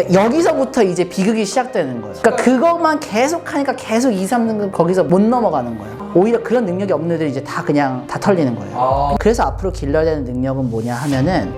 그러니까 여기서부터 이제 비극이 시작되는 거예요. 그러니까 그것만 계속 하니까 계속 2, 3등급 거기서 못 넘어가는 거예요. 오히려 그런 능력이 없는 애들이 이제 다 그냥 다 털리는 거예요. 그래서 앞으로 길러야 되는 능력은 뭐냐 하면은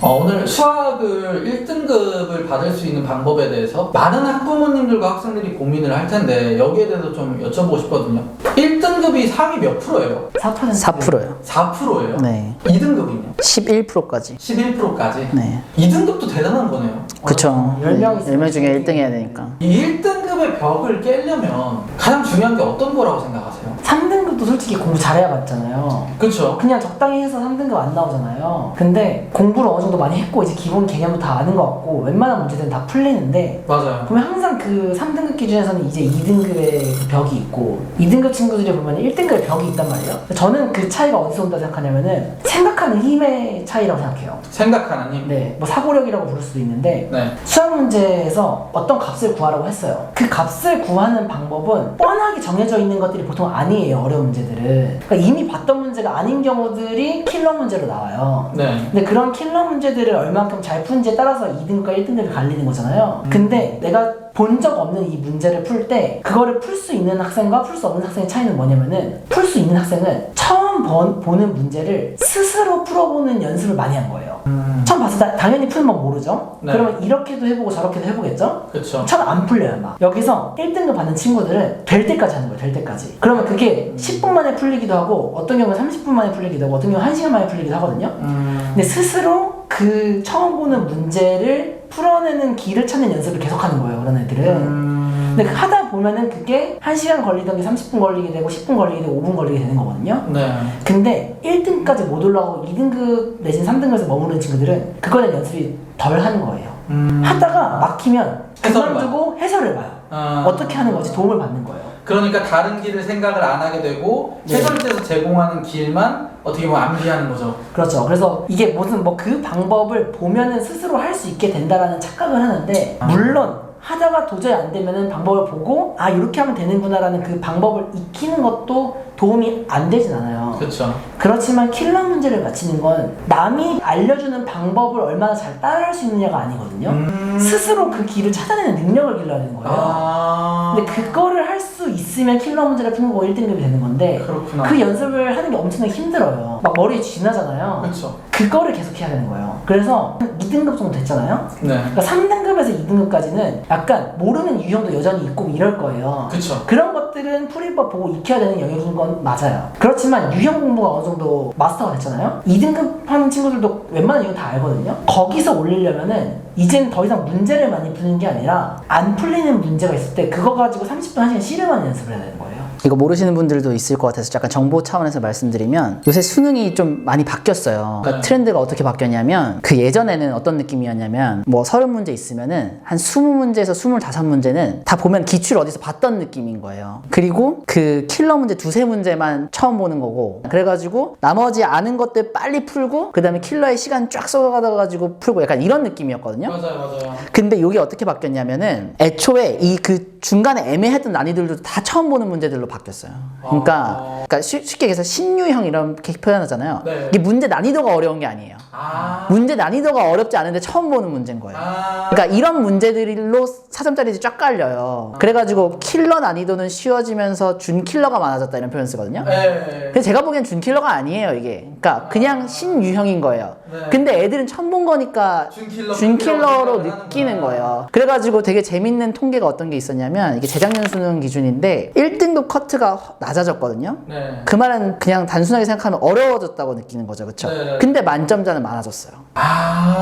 오늘 수학을 1등급을 받을 수 있는 방법에 대해서 많은 학부모님들과 학생들이 고민을 할 텐데 여기에 대해서 좀 여쭤보고 싶거든요. 1등급이 상위 몇 프로예요? 4%예요. 4%예요? 네. 2등급이요? 11%까지. 11%까지? 네. 2등급도 대단한 거네요. 그쵸. 10명 중에 1등 해야 되니까. 이 1등급의 벽을 깨려면 가장 중요한 게 어떤 거라고 생각하세요? 3등급도 솔직히 공부 잘해야 받잖아요. 그쵸? 그냥 적당히 해서 3등급 안 나오잖아요. 근데 공부를 어느 정도 많이 했고 이제 기본 개념도 다 아는 것 같고 웬만한 문제들은 다 풀리는데 맞아요. 보면 항상 그 3등급 기준에서는 이제 2등급의 그 벽이 있고 2등급 친구들이 보면 1등급의 벽이 있단 말이에요. 저는 그 차이가 어디서 온다고 생각하냐면은 생각하는 힘의 차이라고 생각해요. 생각하는 힘? 네, 뭐 사고력이라고 부를 수도 있는데 네. 수학 문제에서 어떤 값을 구하라고 했어요. 그 값을 구하는 방법은 뻔하게 정해져 있는 것들이 보통 아니에요. 어려운 문제들은. 그러니까 이미 봤던 문제가 아닌 경우들이 킬러 문제로 나와요. 네. 근데 그런 킬러 문제들을 얼만큼 잘 푼지에 따라서 2등급과 1등급이 갈리는 거잖아요. 근데 내가 본 적 없는 이 문제를 풀 때 그거를 풀 수 있는 학생과 풀 수 없는 학생의 차이는 뭐냐면은 풀 수 있는 학생은 처음 보는 문제를 스스로 풀어보는 연습을 많이 한 거예요. 처음 봤을 때 당연히 푸는 법 모르죠? 네. 그러면 이렇게도 해보고 저렇게도 해보겠죠? 그쵸. 처음 안 풀려요 막. 여기서 1등급 받는 친구들은 될 때까지 하는 거예요. 될 때까지. 그러면 그게 10분 만에 풀리기도 하고 어떤 경우는 30분 만에 풀리기도 하고 어떤 경우는 1시간 만에 풀리기도 하거든요. 근데 스스로 그 처음 보는 문제를 풀어내는 길을 찾는 연습을 계속하는 거예요. 그런 애들은. 근데 하다 보면은 그게 1시간 걸리던 게 30분 걸리게 되고 10분 걸리게 되고 5분 걸리게 되는 거거든요. 네. 근데 1등까지 못 올라가고 2등급 내지는 3등급에서 머무르는 친구들은 그거에 대한 연습이 덜 하는 거예요. 하다가 막히면 해설을 그만두고 해설을 봐요. 어떻게 하는 거지 도움을 받는 거예요. 그러니까 다른 길을 생각을 안 하게 되고 네. 해설대에서 제공하는 길만 어떻게 보면 암기하는 거죠. 그렇죠. 그래서 이게 무슨 뭐 그 방법을 보면은 스스로 할 수 있게 된다라는 착각을 하는데 물론 하다가 도저히 안 되면은 방법을 보고 아 이렇게 하면 되는구나라는 그 방법을 익히는 것도 도움이 안 되진 않아요. 그렇죠. 그렇지만 킬러 문제를 맞히는 건 남이 알려주는 방법을 얼마나 잘 따라할 수 있느냐가 아니거든요. 스스로 그 길을 찾아내는 능력을 길러야 되는 거예요. 근데 그거를 할 수 있으면 킬러 문제를 푸는 거 1등급이 되는 건데 그렇구나. 그 연습을 하는 게 엄청나게 힘들어요. 막 머리에 쥐나잖아요. 그렇죠. 그거를 계속 해야 되는 거예요. 그래서 2등급 정도 됐잖아요. 네. 그러니까 3등급에서 2등급까지는 약간 모르는 유형도 여전히 있고 이럴 거예요. 그쵸. 그런 것들은 풀이법 보고 익혀야 되는 영역인 건 맞아요. 그렇지만 유형 공부가 어느 정도 마스터가 됐잖아요. 2등급 하는 친구들도 웬만한 유형 다 알거든요. 거기서 올리려면은 이제는 더 이상 문제를 많이 푸는 게 아니라 안 풀리는 문제가 있을 때 그거 가지고 30분 1시간 씨름하는 연습을 해야 되는 거예요. 이거 모르시는 분들도 있을 것 같아서 약간 정보 차원에서 말씀드리면 요새 수능이 좀 많이 바뀌었어요. 그러니까 트렌드가 어떻게 바뀌었냐면 그 예전에는 어떤 느낌이었냐면 뭐 30문제 있으면은 한 20문제에서 25문제는 다 보면 기출 어디서 봤던 느낌인 거예요. 그리고 그 킬러 문제 두세 문제만 처음 보는 거고 그래가지고 나머지 아는 것들 빨리 풀고 그 다음에 킬러의 시간 쫙 쏟아가지고 풀고 약간 이런 느낌이었거든요. 맞아요. 근데 이게 어떻게 바뀌었냐면은 애초에 이 그 중간에 애매했던 난이들도 다 처음 보는 문제들로 바뀌었어요. 그러니까 쉽게 얘기해서 신유형 이렇게 표현하잖아요. 네. 이게 문제 난이도가 어려운 게 아니에요. 문제 난이도가 어렵지 않은데 처음 보는 문제인 거예요. 그러니까 이런 문제들로 4점짜리들이 쫙 깔려요. 그래가지고 킬러 난이도는 쉬워지면서 준 킬러가 많아졌다 이런 표현 쓰거든요. 네. 근데 제가 보기엔 준 킬러가 아니에요 이게. 그러니까 그냥 신유형인 거예요. 네. 근데 애들은 처음 본 거니까 준 킬러로 느끼는 거예요. 그래가지고 되게 재밌는 통계가 어떤 게 있었냐면 이게 재작년 수능 기준인데 1등급 커트가 낮아졌거든요. 네. 그 말은 그냥 단순하게 생각하면 어려워졌다고 느끼는 거죠. 그쵸? 네. 근데 만점자는 많아졌어요.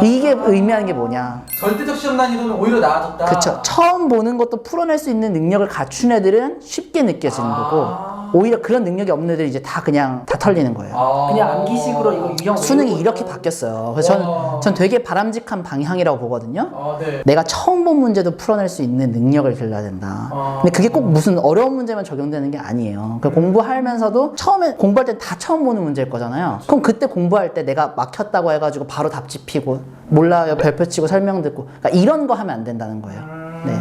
이게 의미하는 게 뭐냐? 절대적 시험 난이도는 오히려 나아졌다. 그쵸. 처음 보는 것도 풀어낼 수 있는 능력을 갖춘 애들은 쉽게 느껴지는 거고 오히려 그런 능력이 없는 애들이 이제 다 그냥 다 털리는 거예요. 그냥 암기식으로 이거 유형 수능이 외우고 이렇게 바뀌었어요. 그래서 전 되게 바람직한 방향이라고 보거든요. 네. 내가 처음 본 문제도 풀어낼 수 있는 능력을 길러야 된다. 근데 그게 꼭 무슨 어려운 문제만 적용되는 게 아니에요. 그러니까 공부하면서도 처음에 공부할 땐 다 처음 보는 문제일 거잖아요. 그럼 그때 공부할 때 내가 막혔다고 해가지고 바로 답 짚히고 몰라요 별표 치고 설명 듣고 그러니까 이런 거 하면 안 된다는 거예요. 네.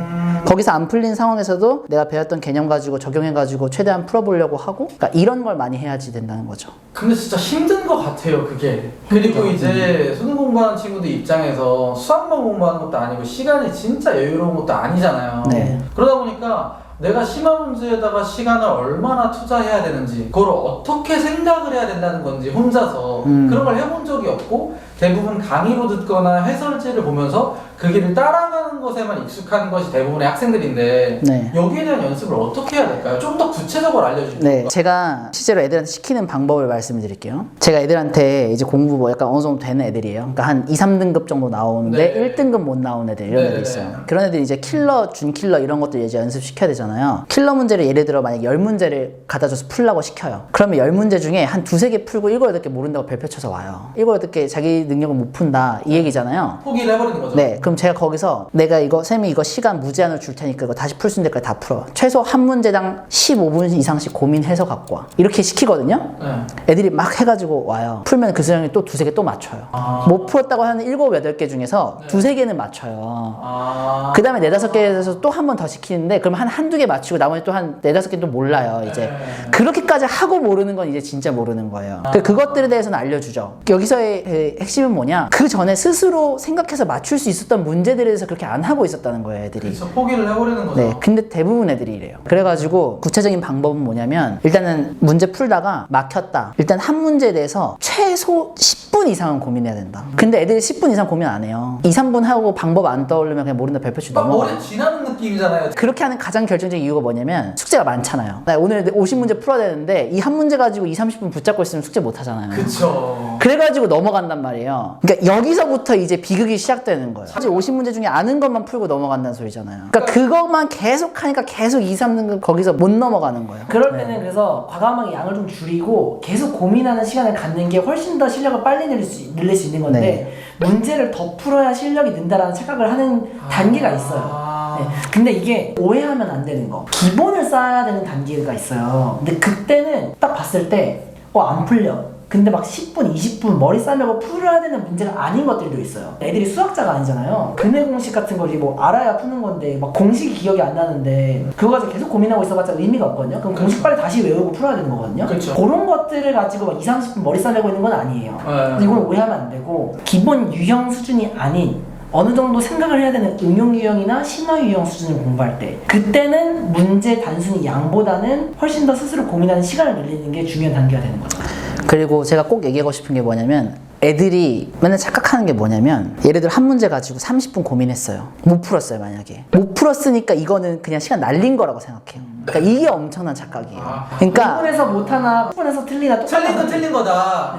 거기서 안 풀린 상황에서도 내가 배웠던 개념 가지고 적용해가지고 최대한 풀어보려고 하고, 그러니까 이런 걸 많이 해야지 된다는 거죠. 근데 진짜 힘든 것 같아요, 그게. 그리고 이제 수능 공부하는 친구들 입장에서 수학만 공부하는 것도 아니고 시간이 진짜 여유로운 것도 아니잖아요. 네. 그러다 보니까 내가 심화 문제에다가 시간을 얼마나 투자해야 되는지, 그걸 어떻게 생각을 해야 된다는 건지 혼자서 그런 걸 해본 적이 없고, 대부분 강의로 듣거나 해설지를 보면서 그 길을 따라가는 것에만 익숙한 것이 대부분의 학생들인데, 네. 여기에 대한 연습을 어떻게 해야 될까요? 좀 더 구체적으로 알려주세요. 네, 제가 실제로 애들한테 시키는 방법을 말씀드릴게요. 제가 애들한테 이제 공부 뭐 약간 어느 정도 되는 애들이에요. 그러니까 한 2, 3등급 정도 나오는데 네. 1등급 못 나오는 애들, 이런 애들 있어요. 그런 애들 이제 킬러, 준킬러 이런 것들 이제 연습시켜야 되잖아요. 킬러 문제를 예를 들어 만약 10문제를 갖다 줘서 풀라고 시켜요. 그러면 10문제 중에 한 2-3개 풀고 7, 8개 모른다고 별표 쳐서 와요. 7, 8개 자기 능력을 못 푼다 이 얘기잖아요. 포기를 해버리는 거죠. 네, 그럼 제가 거기서 내가 이거 쌤이 이거 시간 무제한으로 줄 테니까 이거 다시 풀 수 있는 데까지 다 풀어. 최소 한 문제당 15분 이상씩 고민해서 갖고 와. 이렇게 시키거든요. 네. 애들이 막 해가지고 와요. 풀면 그 수영이 또 2-3개 또 맞춰요. 못 풀었다고 하는 7, 8개 중에서 2-3개는 맞춰요. 그 다음에 4-5개에서 또 한 번 더 시키는데 그럼 한두 개 맞추고 나머지 또 한 4-5개 또 몰라요. 이제 그렇게까지 하고 모르는 건 이제 진짜 모르는 거예요. 그것들에 대해서는 알려주죠. 여기서의 핵심은 뭐냐? 그 전에 스스로 생각해서 맞출 수 있었던 문제들에 대해서 그렇게 안 하고 있었다는 거예요, 애들이. 그래서 포기를 해버리는 거죠. 네, 근데 대부분 애들이 이래요. 그래가지고 구체적인 방법은 뭐냐면 일단은 문제 풀다가 막혔다. 일단 한 문제에 대해서 최소 10분 이상은 고민해야 된다. 근데 애들이 10분 이상 고민 안 해요. 2-3분 하고 방법 안 떠오르면 그냥 모른다 별표치 막 넘어가요. 머리 지나는 느낌이잖아요. 그렇게 하는 가장 결정적인 이유가 뭐냐면 숙제가 많잖아요. 나 오늘 50문제 풀어야 되는데 이 한 문제 가지고 2-30분 붙잡고 있으면 숙제 못 하잖아요. 그쵸. 그래가지고 넘어간단 말이에요. 그러니까 여기서부터 이제 비극이 시작되는 거예요. 사실 50문제 중에 아는 것만 풀고 넘어간다는 소리잖아요. 그러니까 그것만 계속 하니까 계속 2-3등급 거기서 못 넘어가는 거예요. 그럴 때는 그래서 과감하게 양을 좀 줄이고 계속 고민하는 시간을 갖는 게 훨씬 더 실력을 빨리 늘릴 수 있는 건데 문제를 더 풀어야 실력이 는다라는 착각을 하는 단계가 있어요. 네. 근데 이게 오해하면 안 되는 거. 기본을 쌓아야 되는 단계가 있어요. 근데 그때는 딱 봤을 때 안 풀려. 근데 막 10분, 20분 머리 싸려고 풀어야 되는 문제가 아닌 것들도 있어요. 애들이 수학자가 아니잖아요. 근해 공식 같은 거지 뭐 알아야 푸는 건데 막 공식이 기억이 안 나는데 그거 가지고 계속 고민하고 있어봤자 의미가 없거든요. 그럼 공식 빨리 다시 외우고 풀어야 되는 거거든요. 그쵸. 그런 것들을 가지고 막 2-30분 머리 싸려고 있는 건 아니에요. 네. 이건 오해하면 안 되고 기본 유형 수준이 아닌 어느 정도 생각을 해야 되는 응용 유형이나 심화 유형 수준을 공부할 때 그때는 문제 단순히 양보다는 훨씬 더 스스로 고민하는 시간을 늘리는 게 중요한 단계가 되는 거죠. 그리고 제가 꼭 얘기하고 싶은 게 뭐냐면 애들이 맨날 착각하는 게 뭐냐면 예를 들어 한 문제 가지고 30분 고민했어요. 못 풀었어요, 만약에. 못 풀었으니까 이거는 그냥 시간 날린 거라고 생각해요. 그러니까 이게 엄청난 착각이에요. 그러니까 5분에서 못하나 10분에서 틀리나 똑같은 틀린 건 틀린 거다.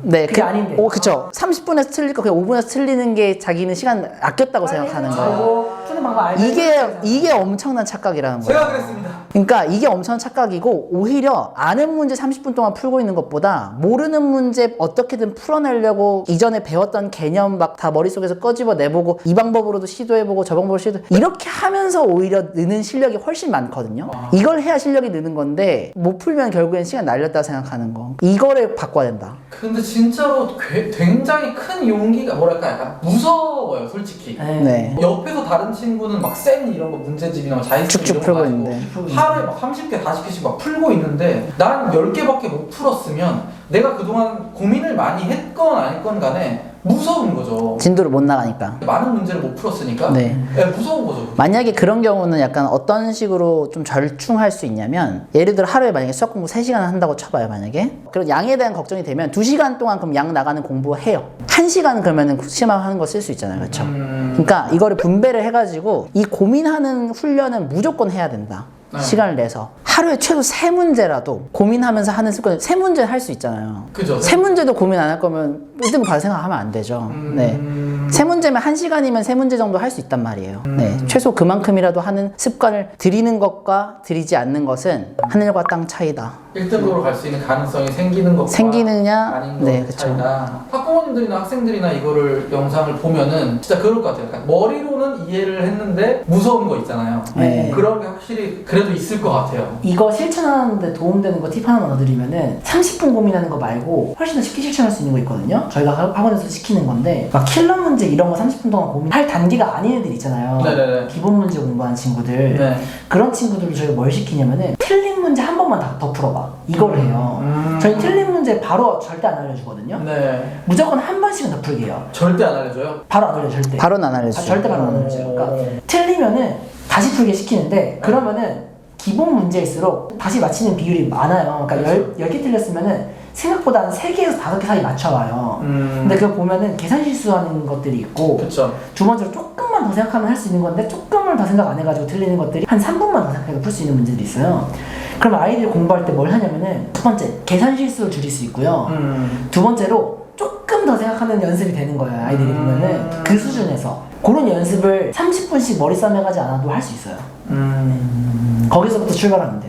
네. 그게 아닌데. 그쵸. 30분에서 틀릴 거 그냥 5분에서 틀리는 게 자기는 시간 아꼈다고 생각하는 거예요. 푸는 방법 알고 이게 엄청난 착각이라는 거예요. 제가 그랬습니다. 그러니까 이게 엄청난 착각이고 오히려 아는 문제 30분 동안 풀고 있는 것보다 모르는 문제 어떻게든 풀어내려고 이전에 배웠던 개념 막 다 머릿속에서 꺼집어 내보고 이 방법으로도 시도해보고 저 방법으로 이렇게 하면서 오히려 느는 실력이 훨씬 많거든요. 이걸 해야 실력이 느는 건데 못 풀면 결국엔 시간 날렸다 생각하는 거. 이거를 바꿔야 된다. 근데 진짜로 굉장히 큰 용기가 뭐랄까 약간 무서워요, 솔직히. 네. 옆에서 다른 친구는 막 센 이런 거 문제집이나 자의식 쭉쭉 이런 거 풀고 가지고 있는데. 하루에 막 30개, 40개씩 막 풀고 있는데 난 10개밖에 못 풀었으면 내가 그동안 고민을 많이 했건 아니건 간에 무서운 거죠. 진도를 못 나가니까. 많은 문제를 못 풀었으니까 네. 무서운 거죠. 만약에 그런 경우는 약간 어떤 식으로 좀 절충할 수 있냐면 예를 들어 하루에 만약에 수학 공부 3시간 한다고 쳐봐요, 만약에. 그런 양에 대한 걱정이 되면 2시간 동안 그럼 양 나가는 공부 해요. 1시간은 그러면은 심화하는 거 쓸 수 있잖아요. 그렇죠? 그러니까 이거를 분배를 해가지고 이 고민하는 훈련은 무조건 해야 된다. 시간을 내서 하루에 최소 3문제라도 고민하면서 하는 습관. 3문제 할 수 있잖아요. 그죠? 3문제도 고민 안 할 거면 1등 받을 생각하면 안 되죠. 네. 3문제면 1시간이면 3문제 정도 할 수 있단 말이에요. 네. 최소 그만큼이라도 하는 습관을 들이는 것과 들이지 않는 것은 하늘과 땅 차이다. 1등급으로 갈 수 있는 가능성이 생기는 것과 생기느냐? 아닌 네, 것의 그쵸. 차이다. 학부모님들이나 학생들이나 이거를 영상을 보면은 진짜 그럴 것 같아요. 약간 머리로는 이해를 했는데 무서운 거 있잖아요. 네. 그런 게 확실히 그래도 있을 것 같아요. 이거 실천하는데 도움되는 거 팁 하나 넣어드리면은 30분 고민하는 거 말고 훨씬 더 쉽게 실천할 수 있는 거 있거든요. 저희가 학원에서 시키는 건데 막 킬러 문제 이런 거 30분 동안 고민할 단계가 아닌 애들 있잖아요. 네네네. 기본 문제 공부하는 친구들. 네. 그런 친구들을 저희가 뭘 시키냐면은 틀린 문제 한 번만 더 풀어봐. 이걸 해요. 저희 틀린 문제 바로 절대 안 알려주거든요. 네. 무조건 무조건 한 번씩은 더 풀게 해요. 절대 안 알려줘요? 바로 안 알려 절대. 바로는 안 알려주죠. 절대 바로 안 알려줘요. 그러니까 틀리면은 다시 풀게 시키는데 그러면은 기본 문제일수록 다시 맞히는 비율이 많아요. 그러니까 10개 틀렸으면은 생각보다 한 3개에서 5개 사이 맞춰와요. 근데 그거 보면은 계산 실수하는 것들이 있고 그쵸. 두 번째로 조금만 더 생각하면 할 수 있는 건데 조금을 더 생각 안 해가지고 틀리는 것들이 한 3분만 더 생각해서 풀 수 있는 문제들이 있어요. 그럼 아이들이 공부할 때 뭘 하냐면은 첫 번째 계산 실수를 줄일 수 있고요. 두 번째로 조금 더 생각하는 연습이 되는 거예요. 아이들이 보면은 그 수준에서 그런 연습을 30분씩 머리 싸매가지 않아도 할 수 있어요. 거기서부터 출발하면 돼요.